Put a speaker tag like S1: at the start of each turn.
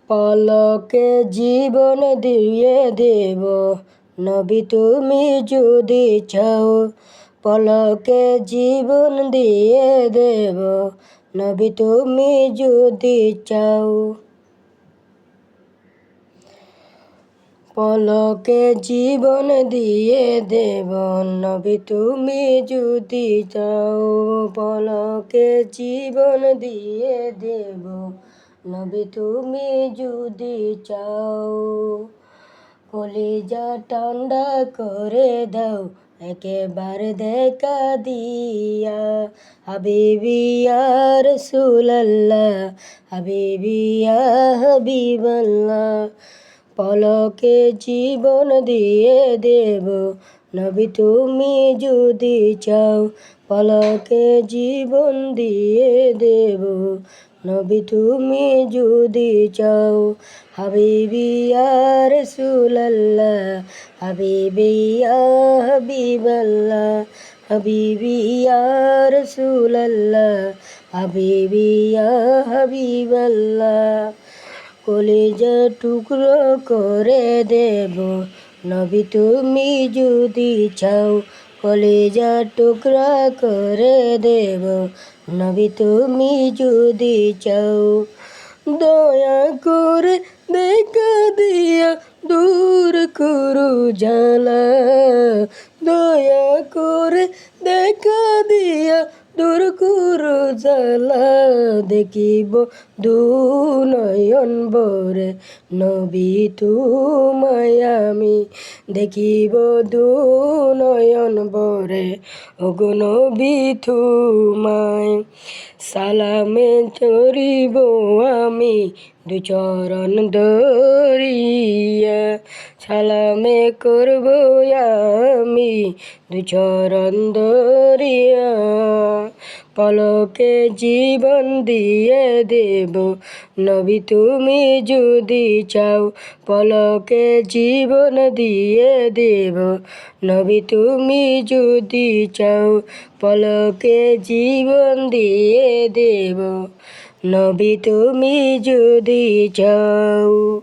S1: পলকে জীবন দিয়ে দেব নবী তুমি যদি চাও। পলকে জীবন দিয়ে দেব নবী তুমি যদি চাও। পলকে জীবন দিয়ে দেব নবী তুমি যদি চাও। পলকে জীবন দিয়ে দেব নবী তুমি যদি চাও। কলিজা ঠান্ডা করে দাও একবার দেখা দিয়া। হাবিবি ইয়া রাসূলুল্লাহ, হাবিবি ইয়া হাবিবাল্লাহ। পলকে জীবন দিয়ে দেব নবী তুমি যদি চাও। পলকে জীবন দিয়ে দেব নবী তুমি যদি চাও। হাবিবি ইয়া রাসূলুল্লাহ, হাবিবি ইয়া হাবিবাল্লাহ। হাবিবি ইয়া রাসূলুল্লাহ, হাবিবি ইয়া হাবিবাল্লাহ। কলিজা টুকরো করে দেব নবী তুমি যদি চাও। কলিজা টুকরা করে দেব নবী তুমি যদি চাও। দয়া করে দেখা দিয়া দূর করো জ্বালা। দয়া করে দেখা দিয়া দূর করো জ্বালা। দেখিব দুনয়ন ভরে নবী তোমায় আমি। দেখিব দুনয়ন ভরে ওগো নবী তোমায়। সালামে চরিব আমি দু চরণ ধরিয়া। সালামে করব আমি দু চরণ ধরিয়া। পলকে জীবন দিয়ে দেব নবী তুমি যদি চাও। পলকে জীবন দিয়ে দেব নবী তুমি যদি চাও। পলকে জীবন দিয়ে দেব নবী তুমি যদি চাও।